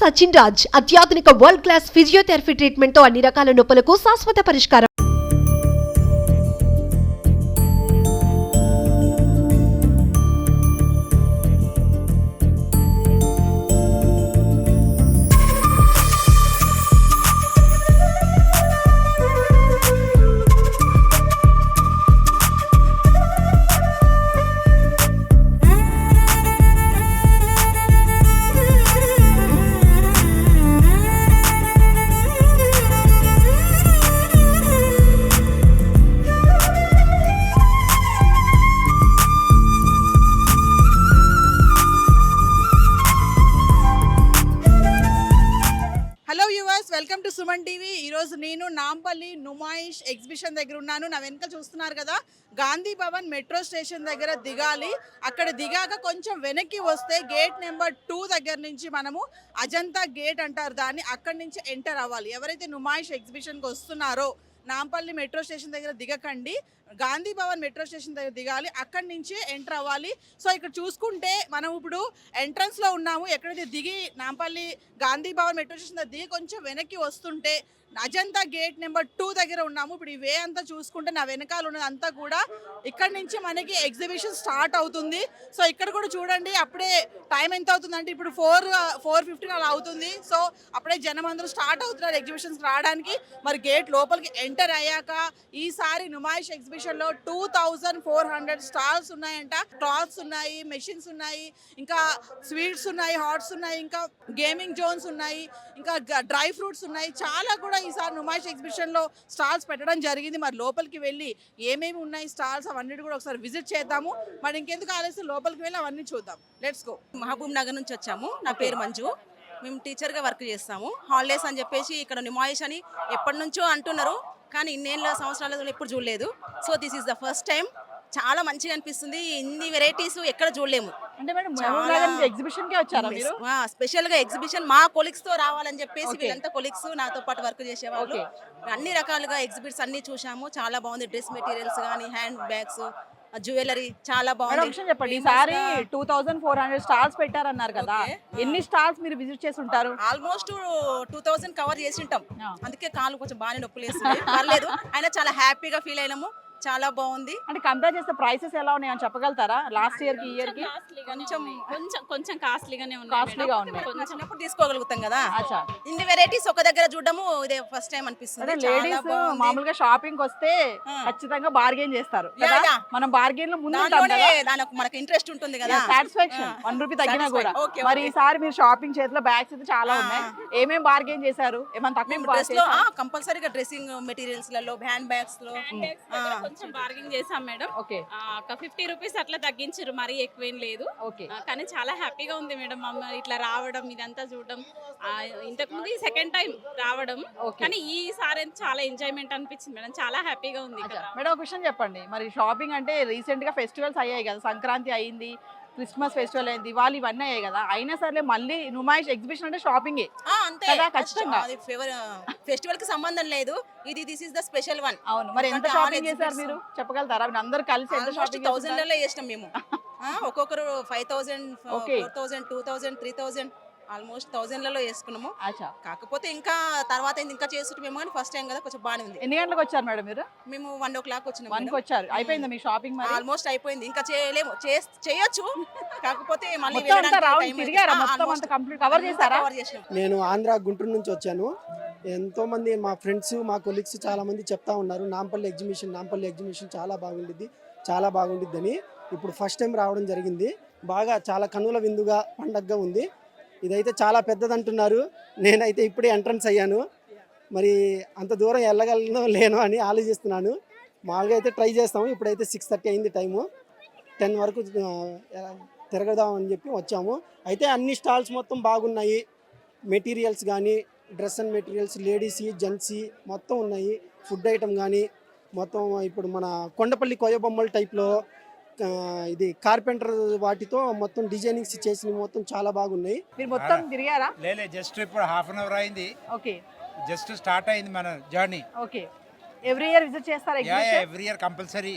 సచిన్ రాజ్ అత్యాధునిక world class physiotherapy treatment తో అన్ని రకాల నొప్పులకు శాశ్వత పరిష్కారం. Welcome to Suman TV. ఈరోజు నేను నాంపల్లి నుమాయిష్ ఎగ్జిబిషన్ దగ్గర ఉన్నాను. నా వెనక చూస్తున్నారు కదా, గాంధీ భవన్ మెట్రో స్టేషన్ దగ్గర దిగాలి. అక్కడ దిగాక కొంచెం వెనక్కి వస్తే గేట్ నెంబర్ 2 దగ్గర నుంచి మనము అజంతా గేట్ అంటారు దాన్ని, అక్కడి నుంచి ఎంటర్ అవ్వాలి. ఎవరైతే నుమాయిష్ ఎగ్జిబిషన్కి వస్తున్నారో నాంపల్లి మెట్రో స్టేషన్ దగ్గర దిగకండి, గాంధీ భవన్ మెట్రో స్టేషన్ దగ్గర దిగాలి, అక్కడి నుంచి ఎంటర్ అవ్వాలి. సో ఇక్కడ చూసుకుంటే మనం ఇప్పుడు ఎంట్రన్స్లో ఉన్నాము. ఎక్కడైతే దిగి నాంపల్లి గాంధీ భవన్ మెట్రో స్టేషన్ దగ్గర దిగి కొంచెం వెనక్కి వస్తుంటే అజంతా గేట్ నెంబర్ 2 దగ్గర ఉన్నాము. ఇప్పుడు ఈ వే అంతా చూసుకుంటే నా వెనకాల ఉన్నది అంతా కూడా ఇక్కడ నుంచి మనకి ఎగ్జిబిషన్ స్టార్ట్ అవుతుంది. సో ఇక్కడ కూడా చూడండి, అప్పుడే టైం ఎంత అవుతుందంటే ఇప్పుడు 4:15 అలా అవుతుంది. సో అప్పుడే జనం అందరూ స్టార్ట్ అవుతున్నారు ఎగ్జిబిషన్స్ రావడానికి. మరి గేట్ లోపలికి ఎంటర్ అయ్యాక ఈసారి నుమాయిష్ ఎగ్జిబిషన్లో 2400 స్టాల్స్ ఉన్నాయంట. క్లాత్స్ ఉన్నాయి, మెషిన్స్ ఉన్నాయి, ఇంకా స్వీట్స్ ఉన్నాయి, హాట్స్ ఉన్నాయి, ఇంకా గేమింగ్ జోన్స్ ఉన్నాయి, ఇంకా డ్రై ఫ్రూట్స్ ఉన్నాయి. చాలా కూడా ఈసారి నుమాయిష్ ఎగ్జిబిషన్లో స్టాల్స్ పెట్టడం జరిగింది. మరి లోపలికి వెళ్ళి ఏమేమి ఉన్నాయి స్టాల్స్ అవన్నీ కూడా ఒకసారి విజిట్ చేద్దాము. మరి ఇంకెందుకు ఆలస్యం, లోపలికి వెళ్ళి అవన్నీ చూద్దాం. Let's go. మహబూబ్ నగర్ నుంచి వచ్చాము. నా పేరు మంజు. మేము టీచర్గా వర్క్ చేస్తాము. హాలిడేస్ అని చెప్పేసి ఇక్కడ నుమాయిష్ అని ఎప్పటి నుంచో అంటున్నారు, కానీ ఇన్నేళ్ళ సంవత్సరాలు ఎప్పుడు చూడలేదు. So this is the first time. చాలా మంచిగా అనిపిస్తుంది. ఇన్ని వెరైటీస్ ఎక్కడ చూడలేము. అంటే మేడం ఎగ్జిబిషన్ కి వచ్చారా మీరు? స్పెషల్ గా ఎగ్జిబిషన్ మా కొలీగ్స్ తో రావాలని చెప్పేసి వీళ్ళంతా కొలీగ్స్ నాతో పాటు వర్క్ చేసేవాళ్ళు. అన్ని రకాలుగా ఎగ్జిబిట్స్ అన్ని చూసాము. చాలా బాగుంది. డ్రెస్ మెటీరియల్స్ కానీ, హ్యాండ్ బ్యాగ్స్, జ్యువెలరీ చాలా బాగుంది. చెప్పండి, ఈసారి 2400 స్టాల్స్ పెట్టారన్నారు కదా, ఎన్ని స్టాల్స్ మీరు విజిట్ చేసి ఉంటారు? ఆల్మోస్ట్ 2000 కవర్ చేసి ఉంటాం. అందుకే కాళ్ళు కొంచెం బాగానే నొప్పులు వేస్తుంది. పర్లేదు, అయినా చాలా హ్యాపీగా ఫీల్ అయినాము. చాలా బాగుంది. అంటే కంపేర్ చేస్తే ప్రైసెస్ ఎలా ఉన్నాయని చెప్పగలుగుతారా? లాస్ట్ ఇయర్ కి ఈ ఇయర్ కి కొంచెం కాస్ట్లీగానే చిన్నప్పుడు తీసుకోగలుగుతాం కదా. ఇన్ని వెరైటీస్ ఒక దగ్గర చూడడము ఇదే ఫస్ట్ టైం అనిపిస్తుంది. లేడీస్ మామూలుగా షాపింగ్ వస్తే ఖచ్చితంగా బార్గెన్ చేస్తారు కదా, మనం బార్గెన్ లో ముందు మనకు ఇంట్రెస్ట్ ఉంటుంది కదా, సాటిస్ఫాక్షన్. 1 రూపీ తగ్గినా కూడా. మరి ఈసారి మీరు షాపింగ్ చేతిలో బ్యాగ్స్ అయితే చాలా ఉన్నాయి, ఏమేమి బార్గెన్ చేశారు? ఏమైనా తక్కువ? కంపల్సరీగా డ్రెస్సింగ్ మెటీరియల్స్ లలో, హ్యాండ్ బ్యాగ్స్ లో కొంచెం బార్గెనింగ్ చేసాం మేడం. ఒక 50 రూపీస్ అట్లా తగ్గించారు, మరీ ఎక్కువేం లేదు. కానీ చాలా హ్యాపీగా ఉంది మేడం ఇట్లా రావడం, ఇదంతా చూడడం. ఇంతకు ముందు సెకండ్ టైం రావడం, కానీ ఈసారి చాలా ఎంజాయ్మెంట్ అనిపించింది మేడం. చాలా హ్యాపీగా ఉంది. మేడం ఒక విషయం చెప్పండి, మరి షాపింగ్ అంటే రీసెంట్ గా ఫెస్టివల్స్ అయ్యాయి కదా, సంక్రాంతి అయింది, క్రిస్మస్ ఫెస్టివల్ అయింది, దివాళీ, ఇవన్నీ అయ్యాయి కదా, అయినా సరే మళ్ళీ నుమాయిష్ ఎగ్జిబిషన్ అంటే షాపింగ్ ఖచ్చితంగా. ఫెస్టివల్ కి సంబంధం లేదు, ఇది this is the special one. అవును. మరి ఎంత షాపింగ్ చేశారు మీరు చెప్పగలుగుతారా? అందరు కలిసి ఎంత షాపింగ్? 1000 లలో చేసినాం మేము. ఒక్కొక్కరు 5000, 4000, 2000, 3000, ఆల్మోస్ట్ 1000 లలో వేసుకున్నాము. కాకపోతే ఇంకా తర్వాత ఇంకా చేస్తుంటామేమో, కానీ ఫస్ట్ టైం కదా, కొంచెం బాగానే ఉంది. ఎన్ని గంటలకు వచ్చారు మేడం మీరు? మేము 1 o'clock వచ్చినాం. 1 వచ్చారు. అయిపోయిందా మీ షాపింగ్? ఆల్మోస్ట్ అయిపోయింది. ఇంకా చేయలేము, చేయొచ్చు, కాకపోతే మళ్ళీ నేను ఆంధ్ర గుంటూరు నుంచి వచ్చాను. ఎంతో మంది మా ఫ్రెండ్స్, మా కొలీగ్స్ చాలా మంది చెప్తా ఉన్నారు నాంపల్లి ఎగ్జిబిషన్ చాలా బాగుండిద్ది అని. ఇప్పుడు ఫస్ట్ టైం రావడం జరిగింది. బాగా చాలా కనుల విందుగా, పండగగా ఉంది. ఇదైతే చాలా పెద్దదంటున్నారు. నేనైతే ఇప్పుడే ఎంట్రన్స్ అయ్యాను. మరి అంత దూరం వెళ్ళగలను లేను అని ఆలోచిస్తున్నాను. మామూలుగా అయితే ట్రై చేస్తాము. ఇప్పుడైతే 6:30 అయింది టైము. 10 వరకు తిరగదాం అని చెప్పి వచ్చాము. అయితే అన్ని స్టాల్స్ మొత్తం బాగున్నాయి. మెటీరియల్స్ కానీ, dress and materials, ladies, gents మొత్తం ఉన్నాయి. ఫుడ్ ఐటమ్ కానీ మొత్తం ఇప్పుడు మన కొండపల్లి కొయ్యబొమ్మల టైప్లో ఇది కార్పెంటర్ వాటితో మొత్తం డిజైనింగ్స్ చేసి మొత్తం చాలా బాగున్నాయి. మీరు మొత్తం తిరిగారా? లేదు, జస్ట్ ఇప్పుడు హాఫ్ అన్ అవర్ అయింది. ఓకే, జస్ట్ స్టార్ట్ అయింది మన journey. Okay. Every year visit చేస్తారా? Every year compulsory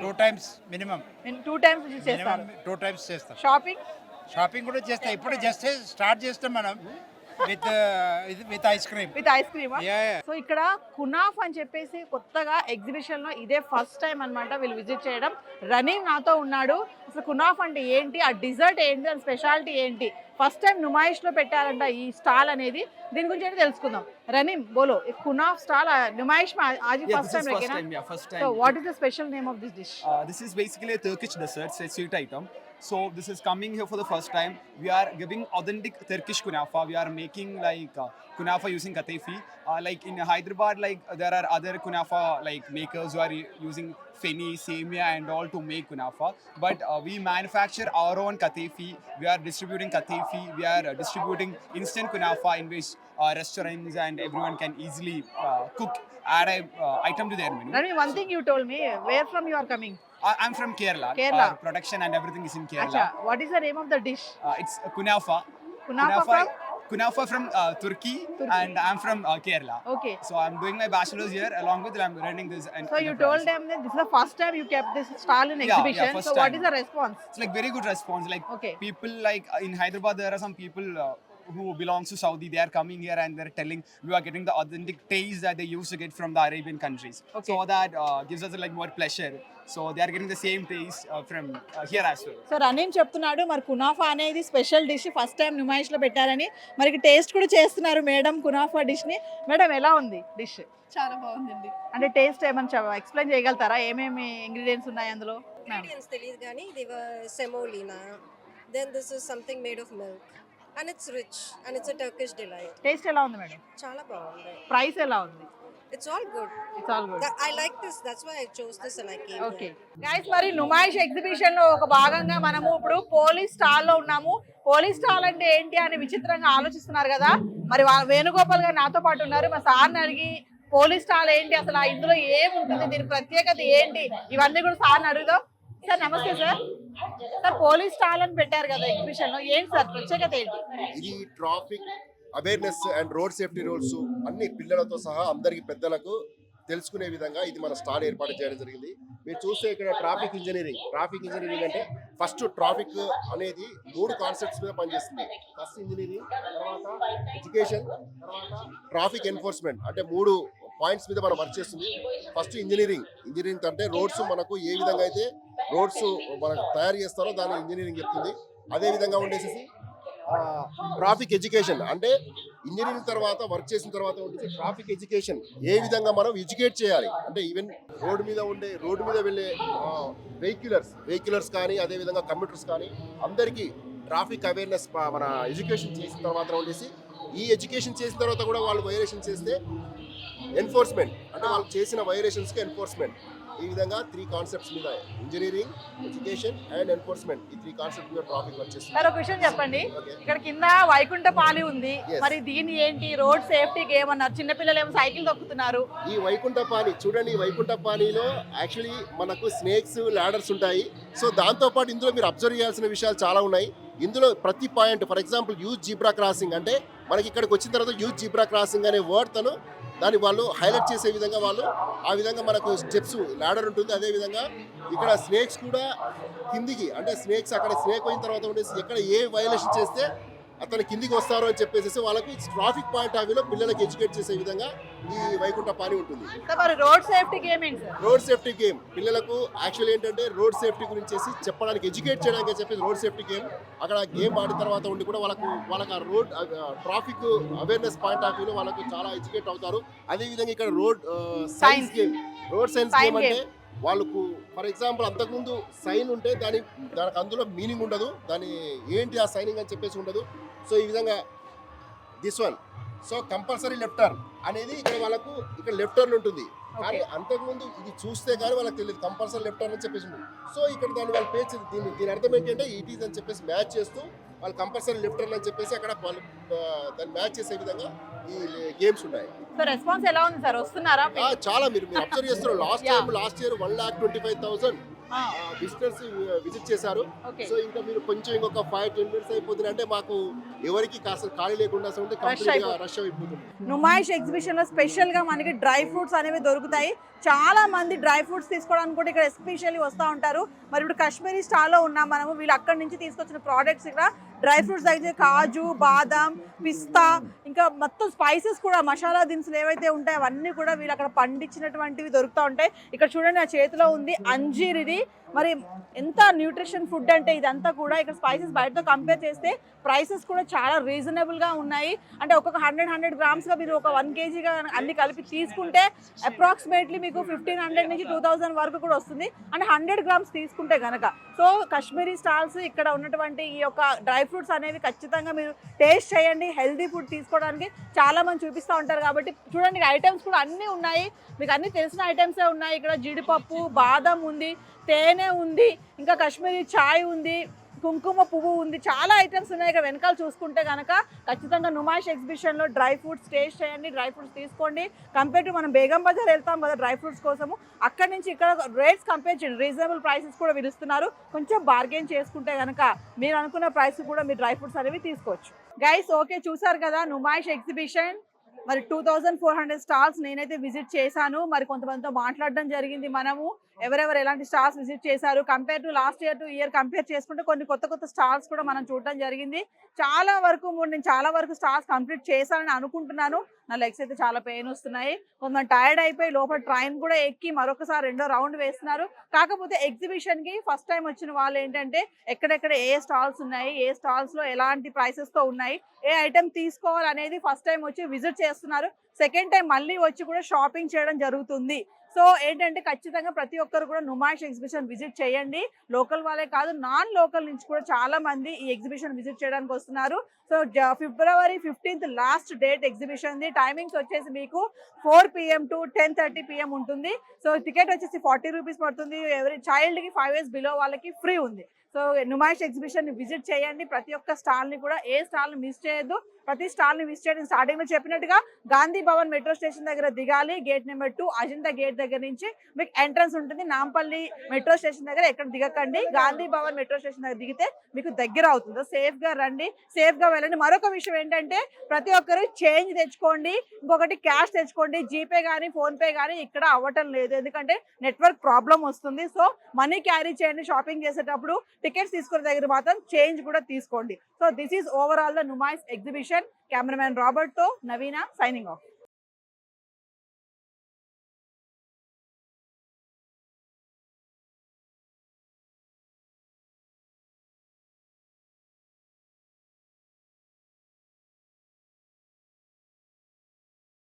2 times minimum. 2 times visit చేస్తారు? 2 times చేస్తాం. షాపింగ్ కూడా చేస్తాం. ఇప్పుడు జస్ట్ స్టార్ట్ చేస్తాం మనం. with ice cream. With ice cream. Yeah. So ఇక్కడ కునాఫ్ అని చెప్పేసి కొత్తగా ఎగ్జిబిషన్ లో ఇదే ఫస్ట్ టైం అన్నమాట వీళ్ళు విజిట్ చేయడం. రనీమ్ నాతో ఉన్నాడు. అసలు కునాఫ్ అంటే ఏంటి, ఆ డిజర్ట్ ఏంటి, దాని స్పెషాలిటీ ఏంటి, ఫస్ట్ టైం నుమాయిష్ లో పెట్టారంట ఈ స్టాల్ అనేది, దీని గురించి అయితే తెలుసుకుందాం. రనీమ్ బోలో కునాఫ్ స్టాల్ నుమాయిష్ में आज ही Yeah, first this is time first रखे time. ना. Yeah, first time. So what is the special name of this dish? This is basically a Turkish dessert, it's a sweet item. So this is coming here for the first time. We are giving authentic Turkish kunafa. We are making like kunafa using katefi. Like in Hyderabad, like there are other kunafa like makers who are using feni, semia, and all to make kunafa. But we manufacture our own katefi. We are distributing katefi. We are distributing instant kunafa in which restaurants and everyone can easily cook, add a item to their menu. Rani, one thing you told me, where from you are coming? I'm from Kerala. Kerala. Our production and everything is in Kerala. Acha, what is the name of the dish? It's kunafa. Kunafa from? Kunafa from Turkey, and I'm from Kerala. Okay. So I'm doing my bachelor's here. Along with I'm running this. So you told them that this is the first time you kept this stall in Yeah, exhibition. first So what time. is the response? It's like very good response. Like Okay. people like in Hyderabad, there are some people who belongs to Saudi. They are coming here and they're telling we are getting the authentic taste that they used to get from the Arabian countries. Okay. So that gives us like more pleasure. So they are getting the same taste from here as well. So Raneem చెప్తున్నాడు మరి కునాఫా అనేది special dish first time Numaish లో పెట్టారని, మరి taste కూడా చేస్తున్నారు madam కునాఫా డిష్ ని. మేడం ఎలా ఉంది డిష్? చాలా బాగుందండి. అంటే టేస్ట్ ఏమన్నా ఎక్స్ప్లెయిన్ చేయగలుగుతారా, ఏమేమి ఇంగ్రీడియంట్స్ ఉన్నాయి అందులో? ఇంగ్రీడియంట్స్ తెలియదు కానీ ఇది semolina, then this is something made of milk and it's rich and it's a Turkish delight. Taste ఎలా ఉంది మేడం? చాలా బాగుంది. ప్రైస్ ఎలా ఉంది? It's all good. It's all good. I like this, that's why I chose this and I came. Okay guys, మరి Numaish exhibition లో ఒక భాగంగా మనము ఇప్పుడు పోలీస్ స్టాల్ లో ఉన్నాము. పోలీస్ స్టాల్ అంటే ఏంటి అని విచిత్రంగా ఆలోచిస్తున్నారు కదా. మరి వేణుగోపాల్ గారు నాతో పాటు ఉన్నారు. మా సార్ని అడిగి పోలీస్ స్టాల్ ఏంటి, అసలు ఇందులో ఏముంటుంది, దీని ప్రత్యేకత ఏంటి, ఇవన్నీ కూడా సార్ని అడుగుదాం. సార్ నమస్తే సార్. సార్ పోలీస్ స్టాల్ అని పెట్టారు కదా ఎగ్జిబిషన్ లో, ఏంటి సార్ ప్రత్యేకత ఏంటి? ఇది traffic awareness and road safety rules అన్ని పిల్లలతో సహా అందరికి పెద్దలకు తెలుసుకునే విధంగా ఇది మన స్టాల్ ఏర్పాటు చేయడం జరిగింది. మీరు చూస్తే ఇక్కడ ట్రాఫిక్ ఇంజనీరింగ్ అంటే ఫస్ట్ ట్రాఫిక్ అనేది 3 కాన్సెప్ట్స్ మీద పనిచేస్తుంది. ఫస్ట్ ఇంజనీరింగ్, తర్వాత ఎడ్యుకేషన్, తర్వాత ట్రాఫిక్ ఎన్ఫోర్స్మెంట్ అంటే 3 పాయింట్స్ మీద మనం వర్క్ చేస్తుంది. ఫస్ట్ ఇంజనీరింగ్ అంటే రోడ్స్ మనకు ఏ విధంగా అయితే రోడ్స్ మనకు తయారు చేస్తారో దాన్ని ఇంజనీరింగ్ చెప్తుంది. అదే విధంగా ఉండేసి ట్రాఫిక్ ఎడ్యుకేషన్ అంటే ఇంజనీరింగ్ తర్వాత వర్క్ చేసిన తర్వాత ఉండేసి ట్రాఫిక్ ఎడ్యుకేషన్ ఏ విధంగా మనం ఎడ్యుకేట్ చేయాలి అంటే ఈవెన్ రోడ్డు మీద వెళ్ళే వెహిక్యులర్స్ కానీ అదే విధంగా కంప్యూటర్స్ కానీ అందరికీ ట్రాఫిక్ అవేర్నెస్ మన ఎడ్యుకేషన్ చేసిన తర్వాత ఉండేసి ఈ ఎడ్యుకేషన్ చేసిన తర్వాత కూడా వాళ్ళు వైలేషన్ చేస్తే ఎన్ఫోర్స్మెంట్ అంటే వాళ్ళు చేసిన వైలేషన్స్కి ఎన్ఫోర్స్మెంట్. ఈ విధంగా 3 కాన్సెప్ట్స్ మీద ఇంజనీరింగ్, ఎడ్యుకేషన్ అండ్ ఎన్ఫోర్స్మెంట్ ఈ 3 కాన్సెప్ట్స్ మీద ట్రాఫిక్ వచ్చేస్తుంది. సార్ ఒక విషయం చెప్పండి, ఇక్కడ కింద వైకుంఠపాలి ఉంది, మరి దీని ఏంటి రోడ్ సేఫ్టీ గేమ్ అన్నారు, చిన్నపిల్లలు ఏమో సైకిల్ తొక్కుతున్నారు. ఈ వైకుంఠపాలి చూడండి, ఈ వైకుంఠపాలిలో యాక్చువల్లీ మనకు స్నేక్స్, లాడర్స్ ఉంటాయి. సో దాంతోపాటు ఇందులో మీరు అబ్జర్వ్ చేయాల్సిన విషయాలు చాలా ఉన్నాయి. ఇందులో ప్రతి point for example youth zebra crossing అంటే మనకి ఇక్కడికి వచ్చిన తర్వాత యూత్ జీబ్రా క్రాసింగ్ అనే వర్డ్ తను దాన్ని వాళ్ళు హైలైట్ చేసే విధంగా వాళ్ళు ఆ విధంగా మనకు స్టెప్స్ లాడర్ ఉంటుంది. అదేవిధంగా ఇక్కడ స్నేక్స్ కూడా కిందికి అంటే స్నేక్స్ అక్కడ స్నేక్ అయిన తర్వాత ఉండేసి ఎక్కడ ఏ వైలేషన్ చేస్తే అతను కిందికి వస్తారు అని చెప్పేసి వాళ్ళకి ట్రాఫిక్ పాయింట్ ఆఫ్ వ్యూలో పిల్లలకి ఎడ్యుకేట్ చేసే విధంగా ఈ వైకుంఠపాలి ఉంటుంది. రోడ్ సేఫ్టీ గేమ్ ఏంటి సార్? రోడ్ సేఫ్టీ గేమ్ పిల్లలకు యాక్చువల్ ఏంటంటే రోడ్ సేఫ్టీ గురించి చెప్పడానికి ఎడ్యుకేట్ చేయడానికి చెప్పేసి రోడ్ సేఫ్టీ గేమ్. అక్కడ గేమ్ ఆడిన తర్వాత ఉండి కూడా వాళ్ళకి ఆ road traffic awareness point of వ్యూలో వాళ్ళకు చాలా ఎడ్యుకేట్ అవుతారు. అదేవిధంగా ఇక్కడ road science game, road science game అంటే వాళ్ళకు ఫర్ ఎగ్జాంపుల్ అంతకుముందు సైన్ ఉంటే దానికి అందులో మీనింగ్ ఉండదు, దాని ఏంటి ఆ సైనింగ్ అని చెప్పేసి ఉండదు. సో ఈ విధంగా this one so compulsory left turn అనేది ఇక్కడ వాళ్ళకు ఇక్కడ లెఫ్ట్ టర్న్ ఉంటుంది. కానీ అంతకుముందు ఇది చూస్తే కానీ వాళ్ళకి తెలియదు కంపల్సరీ లెఫ్ట్ టర్న్ అని చెప్పేసి ఉంటుంది. సో ఇక్కడ దాన్ని వాళ్ళు పేజ్ దీని అర్థం ఏంటంటే ఇట్ ఈజ్ అని చెప్పేసి మ్యాచ్ చేస్తూ వాళ్ళు కంపల్సరీ లెఫ్ట్ టర్న్ అని చెప్పేసి అక్కడ దాన్ని మ్యాచ్ చేసే విధంగా ఈ గేమ్స్ ఉన్నాయి. సో రెస్పాన్స్ ఎలా ఉంది సార్, వస్తున్నారా? చాలా మీరు అబ్జర్వ్ చేస్తున్నారు. లాస్ట్ ఇయర్ 1,25,000 విజిటర్స్ విజిట్ చేశారు. సో ఇంకా మీరు కొంచెం ఇంకొక 5-10 మినిట్స్ అయిపోతుంది అంటే మాకు ఎవరికి కాస్త ఖాళీ లేకుండా ఉంటే కంప్లీట్ గా రష్ అయిపోతుంది. నుమాయిష్ ఎగ్జిబిషన్ లో స్పెషల్ గా మనకి డ్రై ఫ్రూట్స్ అనేవి దొరుకుతాయి. చాలా మంది డ్రై ఫ్రూట్స్ తీసుకోవడానికి కూడా ఇక్కడ ఎస్పెషల్లీ వస్తూ ఉంటారు. మరి ఇప్పుడు కాశ్మీరీ స్టాల్లో ఉన్నాం మనము, వీళ్ళు అక్కడి నుంచి తీసుకొచ్చిన ప్రోడక్ట్స్ ఇక్కడ డ్రై ఫ్రూట్స్ అయితే కాజు, బాదాం, పిస్తా, ఇంకా మొత్తం స్పైసెస్ కూడా మసాలా దినుసులు ఏవైతే ఉంటాయో అవన్నీ కూడా వీళ్ళు అక్కడ పండించినటువంటివి దొరుకుతూ ఉంటాయి. ఇక్కడ చూడండి నా చేతిలో ఉంది అంజీర్. ఇది మరి ఎంత న్యూట్రిషన్ ఫుడ్ అంటే ఇదంతా కూడా. ఇక్కడ స్పైసెస్ బయటతో కంపేర్ చేస్తే ప్రైసెస్ కూడా చాలా రీజనబుల్గా ఉన్నాయి. అంటే ఒక్కొక్క 100 గ్రామ్స్గా మీరు ఒక 1 kgగా అన్ని కలిపి తీసుకుంటే అప్రాక్సిమేట్లీ మీకు 1500 నుంచి 2000 వరకు కూడా వస్తుంది. అంటే 100 గ్రామ్స్ తీసుకుంటే కనుక. సో కాశ్మీరీ స్టాల్స్ ఇక్కడ ఉన్నటువంటి ఈ యొక్క డ్రై ఫ్రూట్స్ అనేవి ఖచ్చితంగా మీరు టేస్ట్ చేయండి. హెల్దీ ఫుడ్ తీసుకోవడానికి చాలా మంది చూపిస్తూ ఉంటారు కాబట్టి చూడండి ఐటమ్స్ కూడా అన్నీ ఉన్నాయి. మీకు అన్నీ తెలిసిన ఐటమ్సే ఉన్నాయి. ఇక్కడ జీడిపప్పు, బాదం ఉంది, తేనె ఉంది, ఇంకా కాశ్మీరీ చాయ్ ఉంది, కుంకుమ పువ్వు ఉంది, చాలా ఐటమ్స్ ఉన్నాయి. ఇక్కడ వెనకాల చూసుకుంటే కనుక ఖచ్చితంగా నుమాయిష్ ఎగ్జిబిషన్లో డ్రై ఫ్రూట్స్ టేస్ట్ చేయండి, డ్రై ఫ్రూట్స్ తీసుకోండి. కంపేర్ టు మనం బేగం బజార్ వెళ్తాం కదా డ్రై ఫ్రూట్స్ కోసము, అక్కడి నుంచి ఇక్కడ రేట్స్ కంపేర్ చేయండి. రీజనబుల్ ప్రైసెస్ కూడా పిలుస్తున్నారు. కొంచెం బార్గెన్ చేసుకుంటే కనుక మీరు అనుకున్న ప్రైస్ కూడా మీరు డ్రై ఫ్రూట్స్ అనేవి తీసుకోవచ్చు. గైస్ ఓకే, చూసారు కదా నుమాయిష్ ఎగ్జిబిషన్. మరి 2400 స్టాల్స్ నేనైతే విజిట్ చేశాను. మరి కొంతమందితో మాట్లాడడం జరిగింది. మనము ఎవరెవరు ఎలాంటి స్టాల్స్ విజిట్ చేశారు compare to last year to year compare చేసుకుంటే కొన్ని కొత్త స్టాల్స్ కూడా మనం చూడడం జరిగింది. నేను చాలా వరకు స్టాల్స్ కంప్లీట్ చేశానని అనుకుంటున్నాను. నా లెగ్స్ అయితే చాలా పెయిన్ వస్తున్నాయి. కొంతమంది టైర్డ్ అయిపోయి లోపల ట్రైన్ కూడా ఎక్కి మరొకసారి 2వ రౌండ్ వేస్తున్నారు. కాకపోతే ఎగ్జిబిషన్కి ఫస్ట్ టైం వచ్చిన వాళ్ళు ఏంటంటే ఎక్కడెక్కడ ఏ స్టాల్స్ ఉన్నాయి, ఏ స్టాల్స్లో ఎలాంటి ప్రైసెస్తో ఉన్నాయి, ఏ ఐటెం తీసుకోవాలనేది ఫస్ట్ టైం వచ్చి విజిట్ చేస్తున్నారు. సెకండ్ టైం మళ్ళీ వచ్చి కూడా షాపింగ్ చేయడం జరుగుతుంది. సో ఏంటంటే ఖచ్చితంగా ప్రతి ఒక్కరు కూడా నుమాయిష్ ఎగ్జిబిషన్ విజిట్ చేయండి. లోకల్ వాళ్ళే కాదు, నాన్ లోకల్ నుంచి కూడా చాలా మంది ఈ ఎగ్జిబిషన్ విజిట్ చేయడానికి వస్తున్నారు. So February 15th last date exhibition the. Timings వచ్చేసి మీకు 4 PM to 10:30 PM ఉంటుంది. సో టికెట్ వచ్చేసి 40 రూపీస్ పడుతుంది. ఎవరి చైల్డ్కి 5 years బిలో వాళ్ళకి ఫ్రీ ఉంది. సో నుమాయిష్ ఎగ్జిబిషన్ ని విజిట్ చేయండి. ప్రతి ఒక్క స్టాల్ ని కూడా ఏ స్టాల్ ని మిస్ చేయొద్దు. ప్రతి స్టాల్ ని విజిట్ చేయండి. స్టార్టింగ్ లో చెప్పినట్టుగా గాంధీ భవన్ మెట్రో స్టేషన్ దగ్గర దిగాలి. గేట్ నెంబర్ 2 అజంతా గేట్ దగ్గర నుంచి మీకు ఎంట్రన్స్ ఉంటుంది. నాంపల్లి మెట్రో స్టేషన్ దగ్గర ఎక్కడ దిగకండి. గాంధీ భవన్ మెట్రో స్టేషన్ దగ్గర దిగితే మీకు దగ్గర అవుతుంది. సేఫ్ గా రండి, సేఫ్ గా వెళ్ళండి. మరొక విషయం ఏంటంటే ప్రతి ఒక్కరు చేంజ్ తెచ్చుకోండి. ఇంకొకటి క్యాష్ తెచ్చుకోండి. జీపే కానీ ఫోన్ పే కానీ ఇక్కడ అవ్వటం లేదు, ఎందుకంటే నెట్వర్క్ ప్రాబ్లం వస్తుంది. సో మనీ క్యారీ చేయండి. షాపింగ్ చేసేటప్పుడు టికెట్స్ తీసుకునే దగ్గర మాత్రం చేంజ్ కూడా తీసుకోండి. So this is overall the Numaish exhibition. Cameraman Robert తో నవీనా సైనింగ్ ఆఫ్.